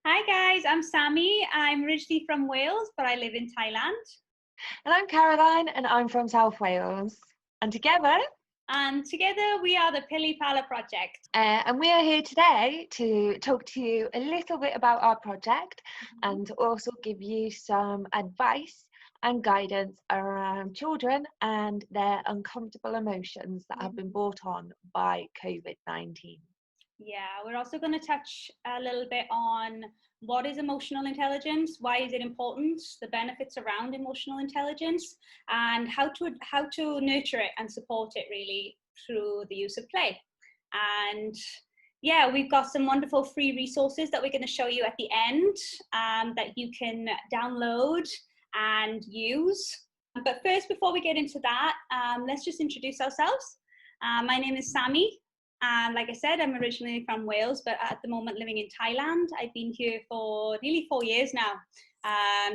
Hi guys, I'm Sammy. I'm originally from Wales, but I live in Thailand. And I'm Caroline, and I'm from South Wales. And together, And together we are the Pili project. and we are here today to talk to you a little bit about our project and to also give you some advice and guidance around children and their uncomfortable emotions that have been brought on by COVID-19. Yeah, we're also going to touch a little bit on what is emotional intelligence, why is it important, the benefits around emotional intelligence, and how to nurture it and support it really through the use of play. And yeah, we've got some wonderful free resources that we're going to show you at the end that you can download and use. But first, before we get into that, let's just introduce ourselves. My name is Sammy. And like I said, I'm originally from Wales, but at the moment living in Thailand. I've been here for nearly 4 years now,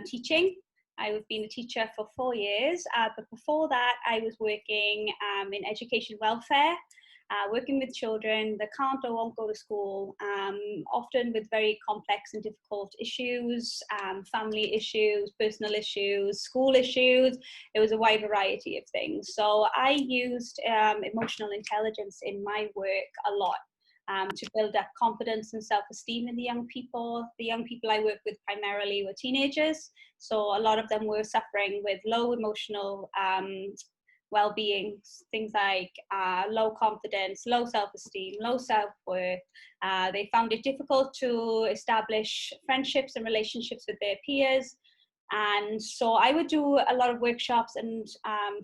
teaching. I've been a teacher for 4 years, but before that, I was working in education welfare, working with children that can't or won't go to school, often with very complex and difficult issues, family issues, personal issues, school issues. It was a wide variety of things. So I used emotional intelligence in my work a lot. To build up confidence and self-esteem in the young people. The young people I worked with primarily were teenagers, so a lot of them were suffering with low emotional well-being, things like low confidence, low self-esteem, low self-worth. They found it difficult to establish friendships and relationships with their peers. And so I would do a lot of workshops and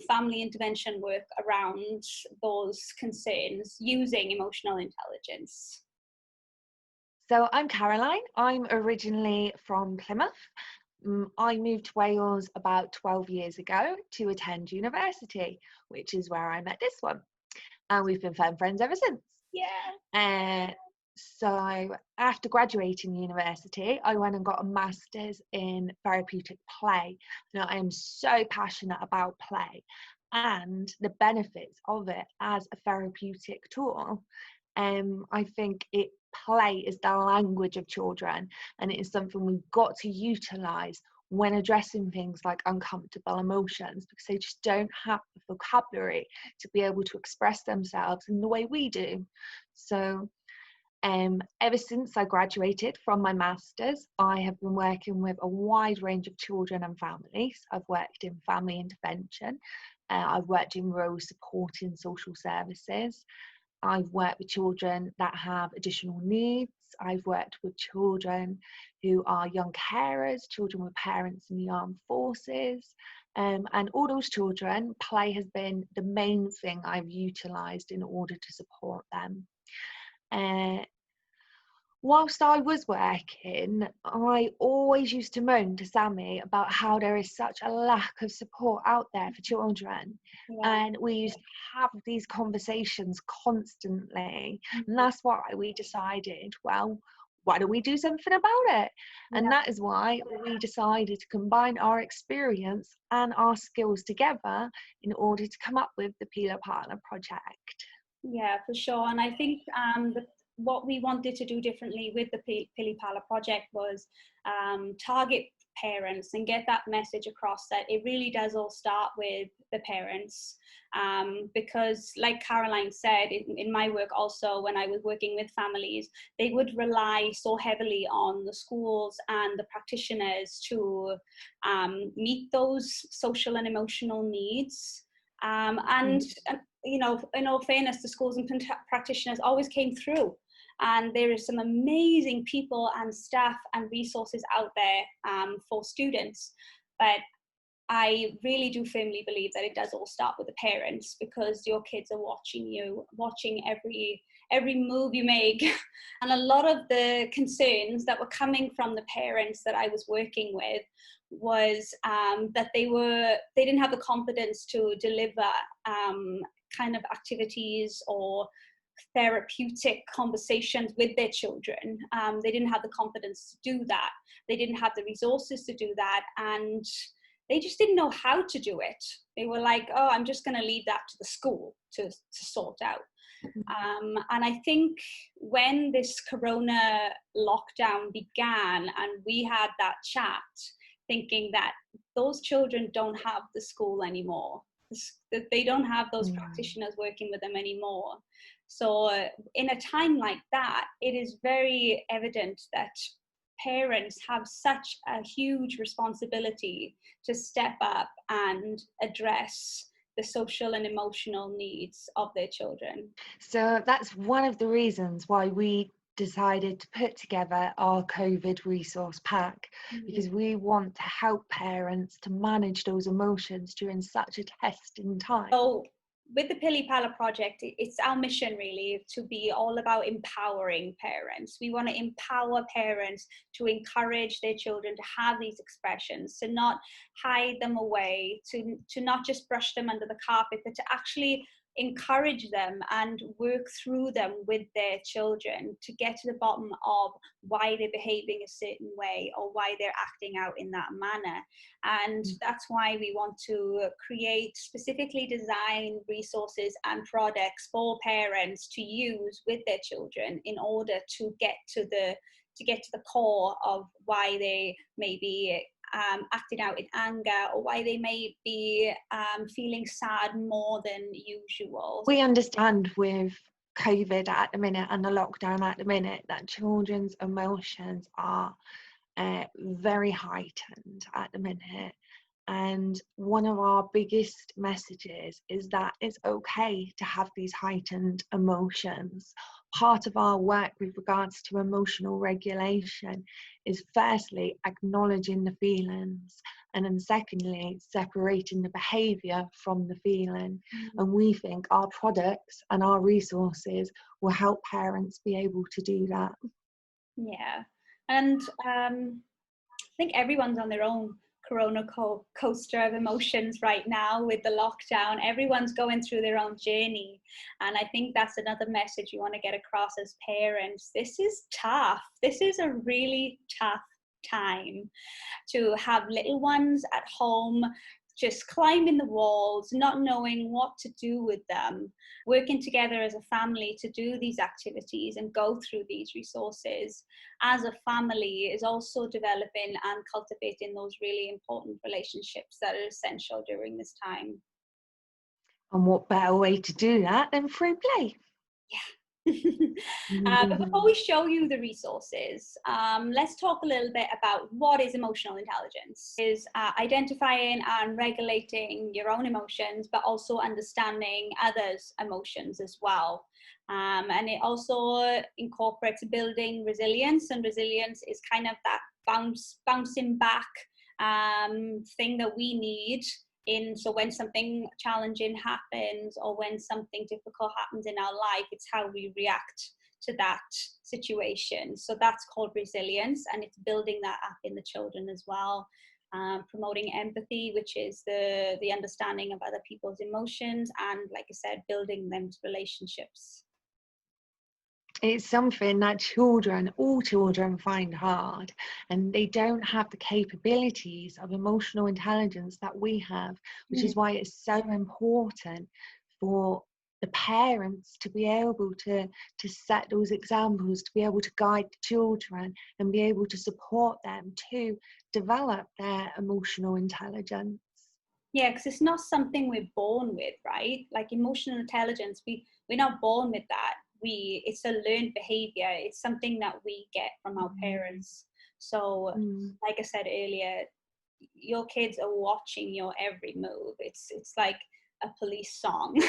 family intervention work around those concerns using emotional intelligence. So I'm Caroline. I'm originally from Plymouth. I moved to Wales about 12 years ago to attend university, which is where I met this one. And we've been firm friends ever since. Yeah. So after graduating university, I went and got a master's in therapeutic play. Now, I am so passionate about play and the benefits of it as a therapeutic tool. I think play is the language of children, and it is something we've got to utilize when addressing things like uncomfortable emotions, because they just don't have the vocabulary to be able to express themselves in the way we do. So ever since I graduated from my master's, I have been working with a wide range of children and families. I've worked in family intervention, I've worked in rural support in social services, I've worked with children that have additional needs. I've worked with children who are young carers, children with parents in the armed forces. And all those children, play has been the main thing I've utilised in order to support them. Whilst I was working, I always used to moan to Sammy about how there is such a lack of support out there for children. Yeah. And we used to have these conversations constantly. And that's why we decided, well, why don't we do something about it? And that is why we decided to combine our experience and our skills together in order to come up with the Pili project. Yeah, for sure. And I think what we wanted to do differently with the Pili project was target parents and get that message across that it really does all start with the parents. Because like Caroline said, in my work also, when I was working with families, they would rely so heavily on the schools and the practitioners to meet those social and emotional needs. And you know, in all fairness, the schools and practitioners always came through. And there is some amazing people and staff and resources out there for students. But I really do firmly believe that it does all start with the parents, because your kids are watching you, watching every move you make. And a lot of the concerns that were coming from the parents that I was working with was that they didn't have the confidence to deliver kind of activities or therapeutic conversations with their children. They didn't have the confidence to do that. They didn't have the resources to do that. And they just didn't know how to do it. They were like, oh, I'm just going to leave that to the school to sort out. And I think when this corona lockdown began and we had that chat, thinking that those children don't have the school anymore, that they don't have those practitioners working with them anymore. So in a time like that, it is very evident that parents have such a huge responsibility to step up and address the social and emotional needs of their children. So that's one of the reasons why we decided to put together our COVID resource pack, because we want to help parents to manage those emotions during such a testing time. So with the Pili project, it's our mission really to be all about empowering parents. We want to empower parents to encourage their children to have these expressions, to not hide them away, to not just brush them under the carpet, but to actually encourage them and work through them with their children to get to the bottom of why they're behaving a certain way or why they're acting out in that manner. And that's why we want to create specifically designed resources and products for parents to use with their children in order to get to the core of why they may be acting out in anger, or why they may be feeling sad more than usual. We understand with COVID at the minute and the lockdown at the minute that children's emotions are very heightened at the minute. And one of our biggest messages is that it's okay to have these heightened emotions. Part of our work with regards to emotional regulation is firstly acknowledging the feelings, and then secondly separating the behaviour from the feeling. And we think our products and our resources will help parents be able to do that. Yeah, and I think everyone's on their own corona coaster of emotions right now with the lockdown. Everyone's going through their own journey, and I think that's another message you want to get across as parents. This is tough. This is a really tough time to have little ones at home just climbing the walls, not knowing what to do with them, working together as a family to do these activities and go through these resources as a family is also developing and cultivating those really important relationships that are essential during this time. And what better way to do that than through play? Yeah. But before we show you the resources, let's talk a little bit about what is emotional intelligence. It is identifying and regulating your own emotions, but also understanding others' emotions as well. And it also incorporates building resilience, and resilience is kind of that bouncing back thing that we need so when something challenging happens or when something difficult happens in our life, it's how we react to that situation. So that's called resilience, and it's building that up in the children as well. Promoting empathy, which is the understanding of other people's emotions, and like I said, building them to relationships. It's something that all children find hard, and they don't have the capabilities of emotional intelligence that we have, which is why it's so important for the parents to be able to set those examples, to be able to guide the children and be able to support them to develop their emotional intelligence. Yeah, because it's not something we're born with, right? Like emotional intelligence, we're not born with that. It's a learned behavior. It's something that we get from our parents. So like I said earlier, your kids are watching your every move. It's like a police song.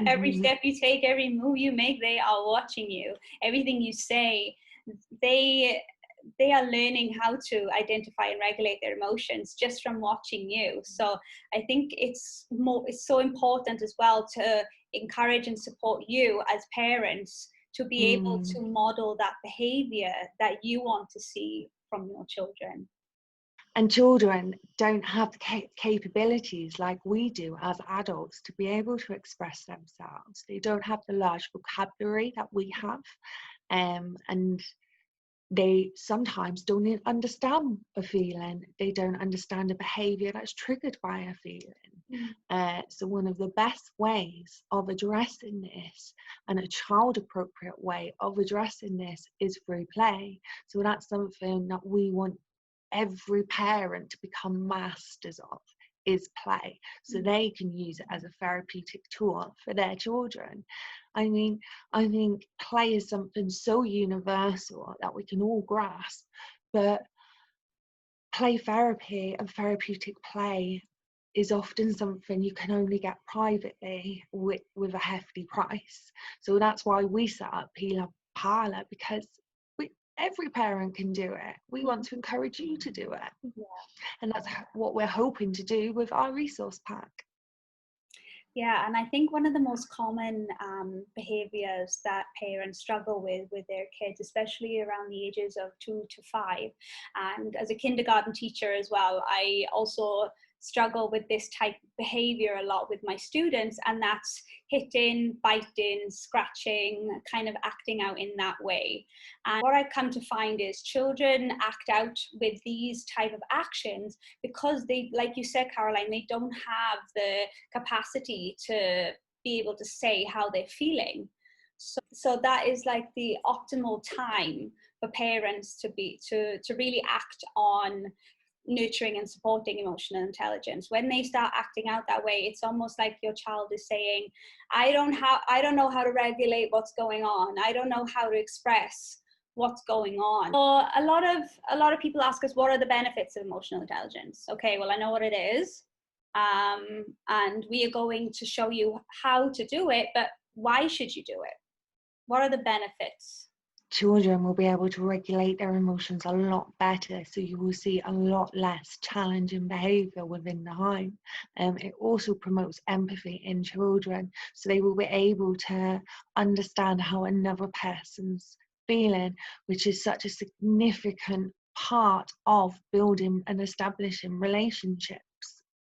Every step you take, every move you make, they are watching you. Everything you say, they are learning how to identify and regulate their emotions just from watching you. So I think it's so important as well to encourage and support you as parents to be able to model that behavior that you want to see from your children. And children don't have the capabilities like we do as adults to be able to express themselves. They don't have the large vocabulary that we have. And they sometimes don't even understand a feeling. They don't understand a behavior that's triggered by a feeling. So one of the best ways of addressing this, and a child appropriate way of addressing this, is through play. So that's something that we want every parent to become masters of, is play, so they can use it as a therapeutic tool for their children. I mean, I think play is something so universal that we can all grasp, but play therapy and therapeutic play is often something you can only get privately with a hefty price. So that's why we set up Pili Parlour, because every parent can do it. We want to encourage you to do it. Yeah. And that's what we're hoping to do with our resource pack. Yeah, and I think one of the most common behaviors that parents struggle with their kids, especially around the ages of 2 to 5, and as a kindergarten teacher as well, I also struggle with this type of behavior a lot with my students, and that's hitting, biting, scratching, kind of acting out in that way. And what I've come to find is children act out with these type of actions because they, like you said, Caroline, they don't have the capacity to be able to say how they're feeling. So that is like the optimal time for parents to really act on nurturing and supporting emotional intelligence. When they start acting out that way, it's almost like your child is saying, I don't know how to regulate what's going on. I don't know how to express what's going on. So a lot of people ask us, what are the benefits of emotional intelligence? Okay, well, I know what it is. And we are going to show you how to do it, but why should you do it? What are the benefits? Children will be able to regulate their emotions a lot better, so you will see a lot less challenging behaviour within the home. It also promotes empathy in children, so they will be able to understand how another person's feeling, which is such a significant part of building and establishing relationships.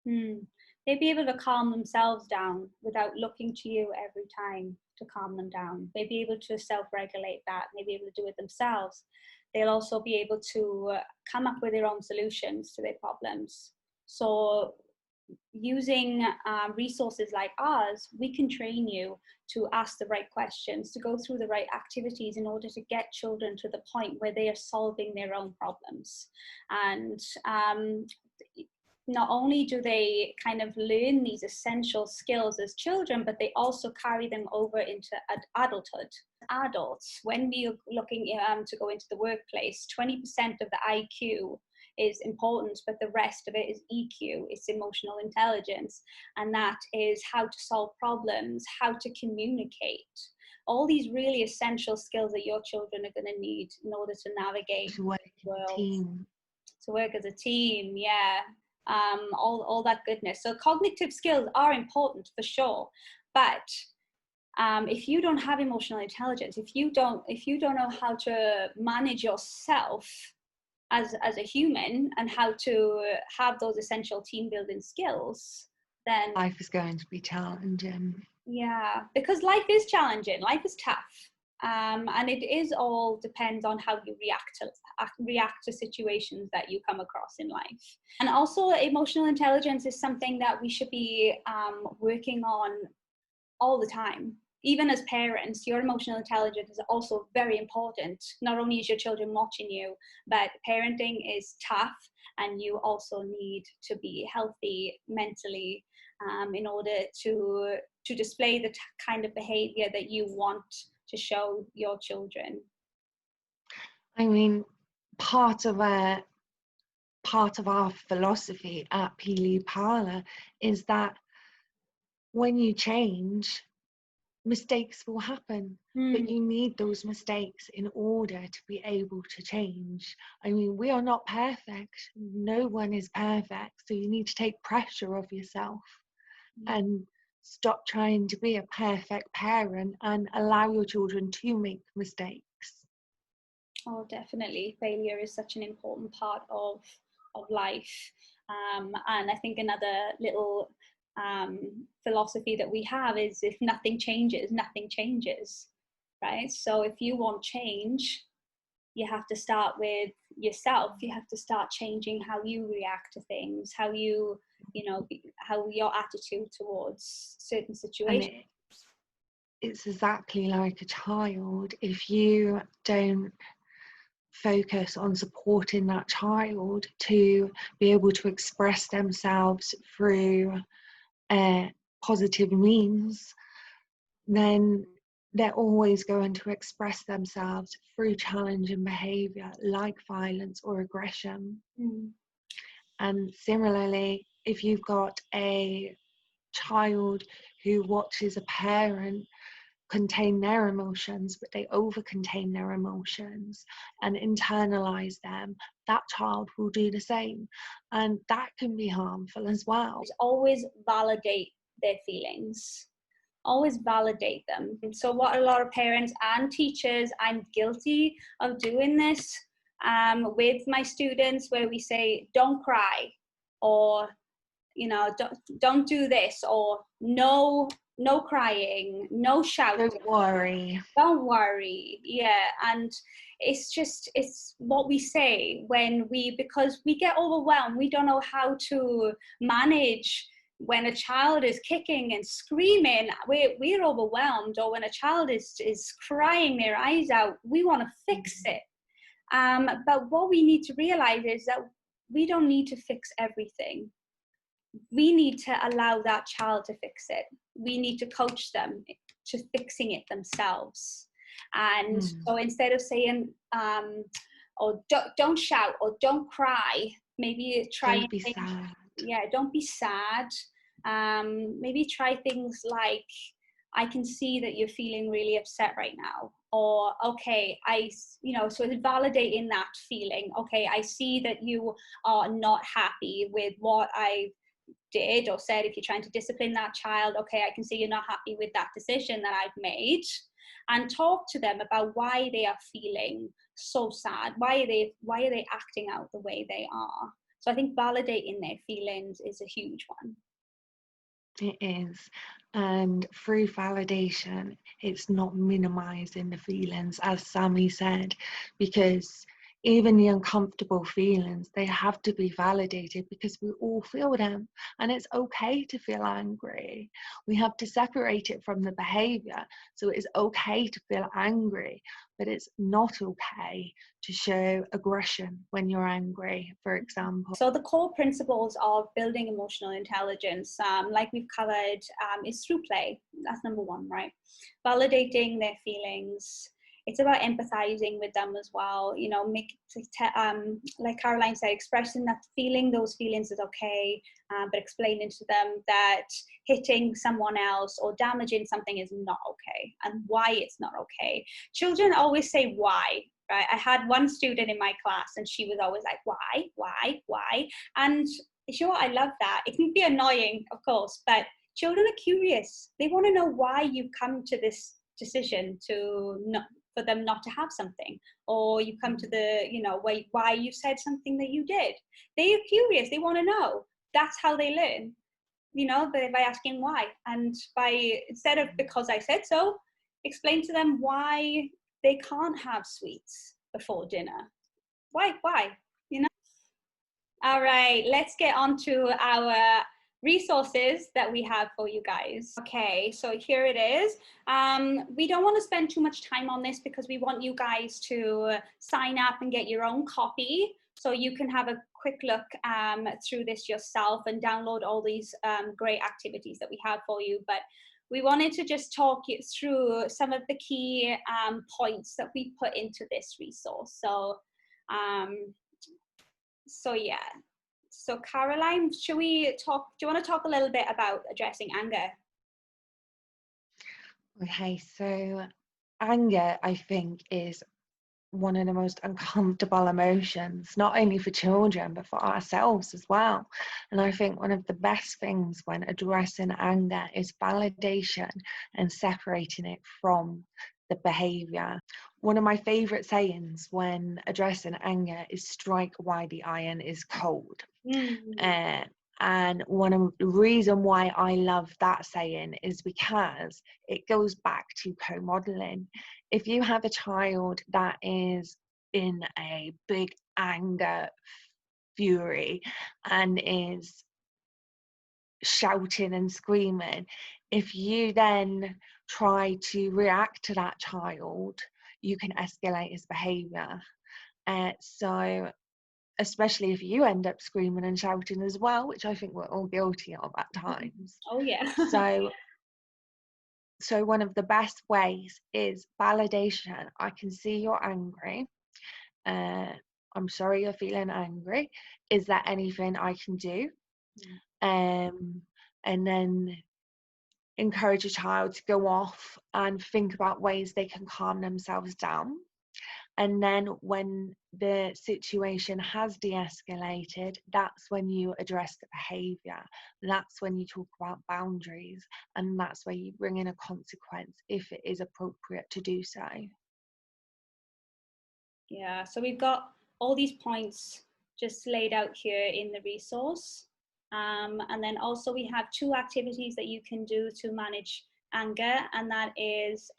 They'd be able to calm themselves down without looking to you every time to calm them down. They'd be able to self-regulate that. They'd be able to do it themselves. They'll also be able to come up with their own solutions to their problems. So using resources like ours, we can train you to ask the right questions, to go through the right activities in order to get children to the point where they are solving their own problems. And not only do they kind of learn these essential skills as children, but they also carry them over into adulthood. Adults, when we are looking to go into the workplace, 20% of the IQ is important, but the rest of it is EQ, it's emotional intelligence. And that is how to solve problems, how to communicate. All these really essential skills that your children are going to need in order to navigate To work the world. team. To work as a team, yeah. All that goodness. So cognitive skills are important for sure, but if you don't have emotional intelligence, if you don't know how to manage yourself as a human and how to have those essential team building skills, then Life is going to be challenging. Yeah, because life is challenging, life is tough. And it is all depends on how you react to situations that you come across in life. And also emotional intelligence is something that we should be working on all the time. Even as parents, your emotional intelligence is also very important. Not only is your children watching you, but parenting is tough, and you also need to be healthy mentally in order to display the kind of behavior that you want to show your children. I mean, part of our philosophy at Pili Parlour is that when you change, mistakes will happen, but you need those mistakes in order to be able to change. I mean, we are not perfect. No one is perfect. So you need to take pressure off yourself and stop trying to be a perfect parent and allow your children to make mistakes. Oh, definitely. Failure is such an important part of life. And I think another little philosophy that we have is, if nothing changes, nothing changes, right? So if you want change, you have to start with yourself. You have to start changing how you react to things, how you know, how your attitude towards certain And situations. it's exactly like a child. If you don't focus on supporting that child to be able to express themselves through positive means, then they're always going to express themselves through challenging behaviour like violence or aggression. And similarly, if you've got a child who watches a parent contain their emotions, but they over contain their emotions and internalize them, that child will do the same, and that can be harmful as well. Always validate their feelings, always validate them. So what a lot of parents and teachers, I'm guilty of doing this with my students, where we say, don't cry, or don't do this, or no crying, no shouting, don't worry. Yeah. And it's what we say because we get overwhelmed. We don't know how to manage when a child is kicking and screaming. We're overwhelmed. Or when a child is crying their eyes out, we want to fix it. But what we need to realize is that we don't need to fix everything. We need to allow that child to fix it. We need to coach them to fixing it themselves. And so instead of saying, or don't shout, or don't cry, maybe try don't be sad. Yeah, don't be sad. Maybe try things like, I can see that you're feeling really upset right now. Or, okay, so it's validating that feeling. Okay, I see that you are not happy with what I did or said. If you're trying to discipline that child, okay, I can see you're not happy with that decision that I've made. And talk to them about why they are feeling so sad. Why are they acting out the way they are? So I think validating their feelings is a huge one. It is. And through validation, it's not minimizing the feelings, as Sammy said, because even the uncomfortable feelings, they have to be validated, because we all feel them, and it's okay to feel angry. We have to separate it from the behavior. So it's okay to feel angry, but it's not okay to show aggression when you're angry, for example. So the core principles of building emotional intelligence, like we've covered, is through play. That's number one, right? Validating their feelings. It's about empathizing with them as well. Like Caroline said, expressing that feeling, those feelings is okay, but explaining to them that hitting someone else or damaging something is not okay, and why it's not okay. Children always say why. Right? I had one student in my class, and she was always like, why? And you know what? I love that. It can be annoying, of course, but children are curious. They want to know why you've come to this decision for them not to have something, or you come to why you said something that you did. They are curious. They want to know. That's how they learn, by asking why. And instead of because I said so, explain to them why they can't have sweets before dinner. Why? All right, let's get on to our resources that we have for you guys. Okay, so here it is. We don't want to spend too much time on this because we want you guys to sign up and get your own copy, so you can have a quick look through this yourself and download all these great activities that we have for you. But we wanted to just talk you through some of the key points that we put into this resource. So yeah. So Caroline, do you want to talk a little bit about addressing anger? Okay, so anger, I think, is one of the most uncomfortable emotions, not only for children, but for ourselves as well. And I think one of the best things when addressing anger is validation and separating it from the behavior. One of my favorite sayings when addressing anger is strike while the iron is cold. And one of the reason why I love that saying is because it goes back to co-modeling. If you have a child that is in a big anger, fury, and is shouting and screaming, if you then try to react to that child, you can escalate his behaviour. So especially if you end up screaming and shouting as well, which I think we're all guilty of at times. Oh yeah. So one of the best ways is validation. I can see you're angry. I'm sorry you're feeling angry. Is there anything I can do? And then encourage a child to go off and think about ways they can calm themselves down. And then when the situation has de-escalated, that's when you address the behaviour. That's when you talk about boundaries, and that's where you bring in a consequence if it is appropriate to do so. Yeah, so we've got all these points just laid out here in the resource. And then also we have 2 activities that you can do to manage anger, and that is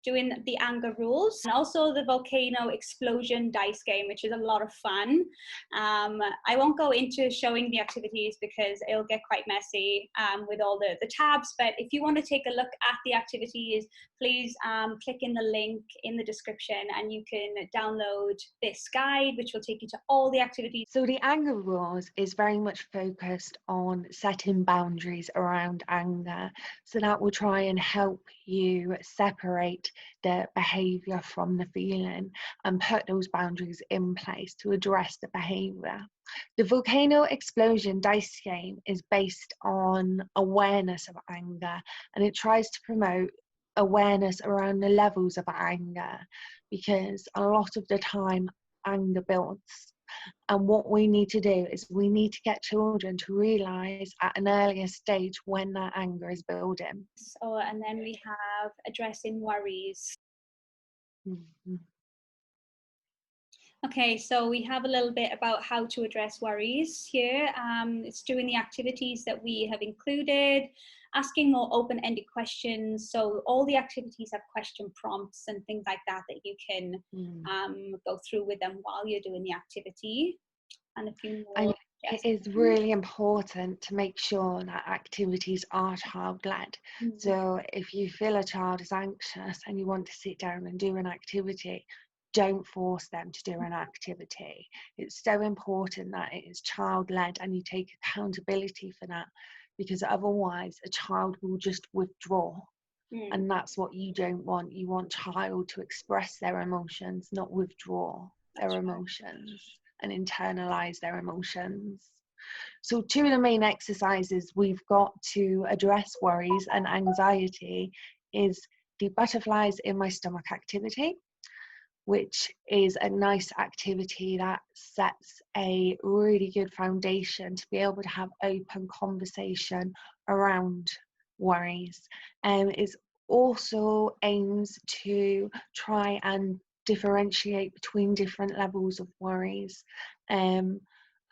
doing the anger rules, and also the volcano explosion dice game, which is a lot of fun. I won't go into showing the activities because it'll get quite messy with all the tabs, but if you want to take a look at the activities, please click in the link in the description and you can download this guide, which will take you to all the activities. So the anger rules is very much focused on setting boundaries around anger. So that will try and help you separate the behaviour from the feeling and put those boundaries in place to address the behaviour. The volcano explosion dice game is based on awareness of anger, and it tries to promote awareness around the levels of anger, because a lot of the time anger builds. And what we need to do is we need to get children to realise at an earlier stage when that anger is building. So, and then we have addressing worries. Mm-hmm. Okay, so we have a little bit about how to address worries here. It's doing the activities that we have included, asking more open-ended questions. So all the activities have question prompts and things like that that you can go through with them while you're doing the activity. And a few more. It is really important to make sure that activities are child-led. So if you feel a child is anxious and you want to sit down and do an activity, don't force them to do an activity. It's so important that it is child-led and you take accountability for that, because otherwise a child will just withdraw. And that's what you don't want. You want child to express their emotions, not withdraw their emotions and internalize their emotions. So 2 of the main exercises we've got to address worries and anxiety is the butterflies in my stomach activity, which is a nice activity that sets a really good foundation to be able to have open conversation around worries. It also aims to try and differentiate between different levels of worries,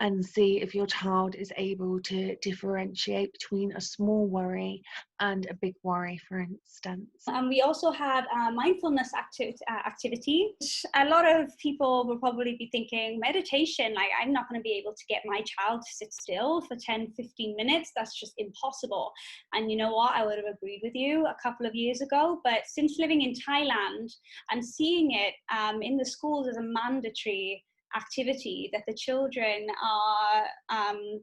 and see if your child is able to differentiate between a small worry and a big worry, for instance. And we also have a mindfulness activity. A lot of people will probably be thinking meditation, like I'm not going to be able to get my child to sit still for 10-15 minutes. That's just impossible. And you know what? I would have agreed with you a couple of years ago, but since living in Thailand and seeing it in the schools as a mandatory activity, that the children are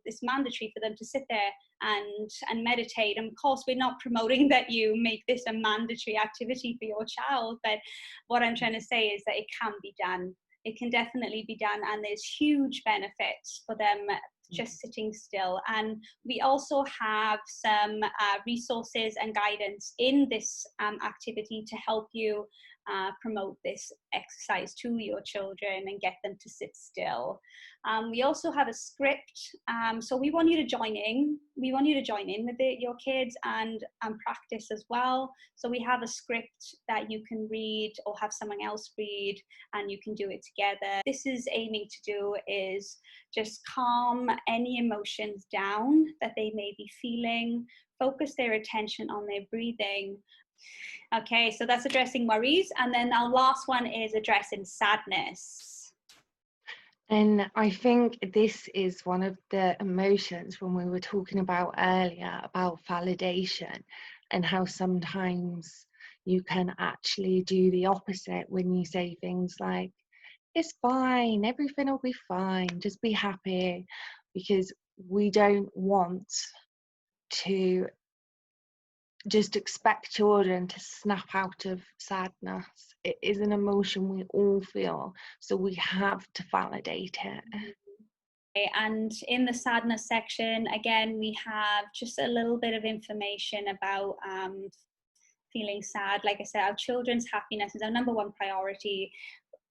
it's mandatory for them to sit there and meditate. And of course we're not promoting that you make this a mandatory activity for your child, but what I'm trying to say is that it can be done. It can definitely be done, and there's huge benefits for them just sitting still. And we also have some resources and guidance in this activity to help you promote this exercise to your children and get them to sit still. We also have a script, so we want you to join in. We want you to join in with your kids and practice as well. So we have a script that you can read or have someone else read, and you can do it together. This is aiming to do is just calm any emotions down that they may be feeling, focus their attention on their breathing. Okay, so that's addressing worries. And then our last one is addressing sadness. And I think this is one of the emotions when we were talking about earlier about validation, and how sometimes you can actually do the opposite when you say things like, it's fine, everything will be fine, just be happy, because we don't want to just expect children to snap out of sadness. It is an emotion we all feel, so we have to validate it. And in the sadness section, again, we have just a little bit of information about feeling sad. Like I said, our children's happiness is our number one priority.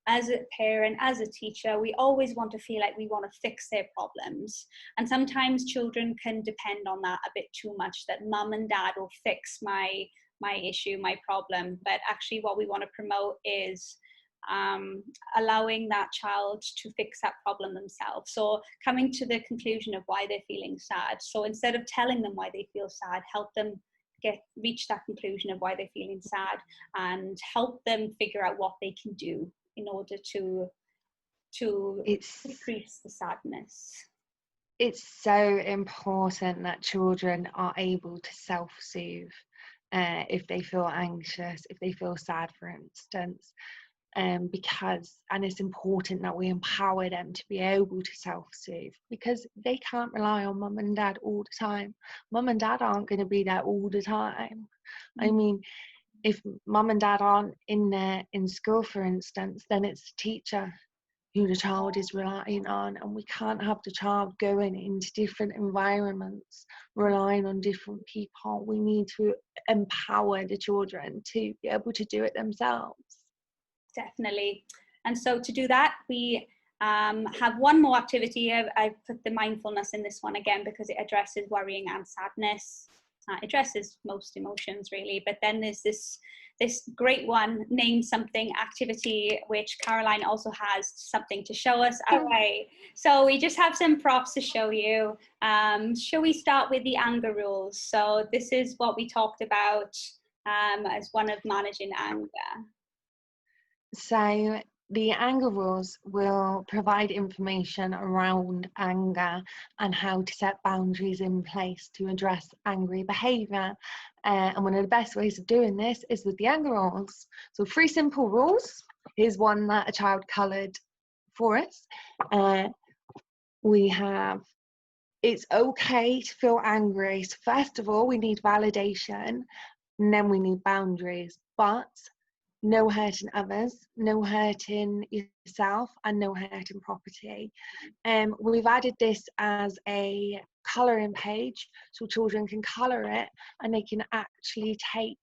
As a parent, as a teacher, we always want to feel like we want to fix their problems. And sometimes children can depend on that a bit too much, that mum and dad will fix my issue, my problem. But actually what we want to promote is allowing that child to fix that problem themselves. So coming to the conclusion of why they're feeling sad. So instead of telling them why they feel sad, help them reach that conclusion of why they're feeling sad, and help them figure out what they can do in order to decrease the sadness. It's so important that children are able to self-soothe if they feel anxious, if they feel sad, for instance, because, and it's important that we empower them to be able to self-soothe, because they can't rely on mum and dad all the time. Mum and dad aren't going to be there all the time. I mean, if mum and dad aren't in school, for instance, then it's the teacher who the child is relying on, and we can't have the child going into different environments relying on different people. We need to empower the children to be able to do it themselves. Definitely. And so to do that, we have one more activity. I've put the mindfulness in this one again because it addresses worrying and sadness. It addresses most emotions really, but then there's this great one, name something activity, which Caroline also has something to show us. All right, so we just have some props to show you. Shall we start with the anger rules? So this is what we talked about as one of managing anger. So the anger rules will provide information around anger and how to set boundaries in place to address angry behaviour. And one of the best ways of doing this is with the anger rules. So 3 simple rules. Here's one that a child coloured for us. We have, it's okay to feel angry. So first of all, we need validation, and then we need boundaries. But no hurting others, no hurting yourself, and no hurting property. We've added this as a colouring page so children can colour it, and they can actually take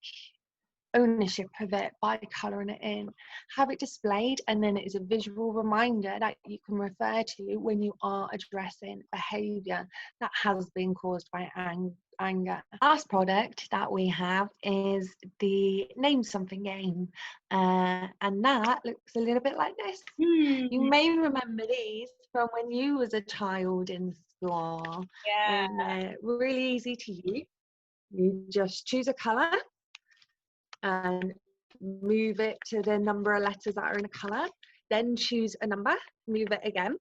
ownership of it by colouring it in, have it displayed, and then it is a visual reminder that you can refer to when you are addressing behaviour that has been caused by anger. Last product that we have is the name something game, and that looks a little bit like this. You may remember these from when you was a child in school. Yeah. And really easy to use. You just choose a colour and move it to the number of letters that are in a colour, then choose a number, move it again,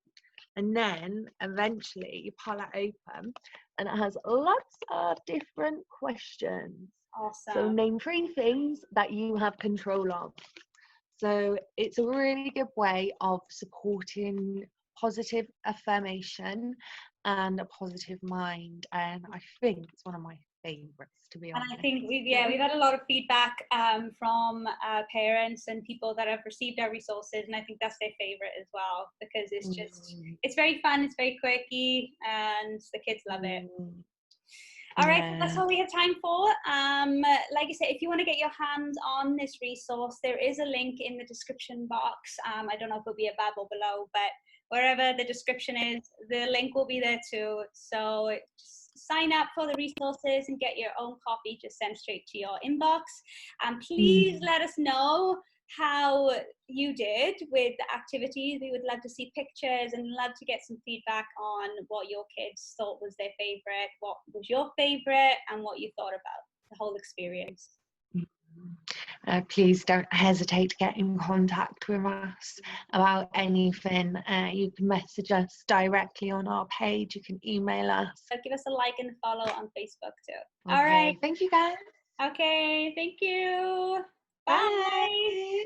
and then eventually you pull it open and it has lots of different questions. Awesome. So name 3 things that you have control of. So it's a really good way of supporting positive affirmation and a positive mind, and I think it's one of my favourites, to be honest. And I think we've had a lot of feedback from parents and people that have received our resources, and I think that's their favourite as well, because it's just it's very fun, it's very quirky, and the kids love it. All right, well, that's all we have time for. Like I said, if you want to get your hands on this resource, there is a link in the description box. I don't know if it'll be above or below, but wherever the description is, the link will be there too. So just sign up for the resources and get your own copy, just sent straight to your inbox. And please let us know how you did with the activities. We would love to see pictures and love to get some feedback on what your kids thought was their favorite, what was your favorite, and what you thought about the whole experience. Please don't hesitate to get in contact with us about anything. You can message us directly on our page. You can email us. Give us a like and follow on Facebook too. Okay. All right. Thank you, guys. Okay. Thank you. Bye. Bye.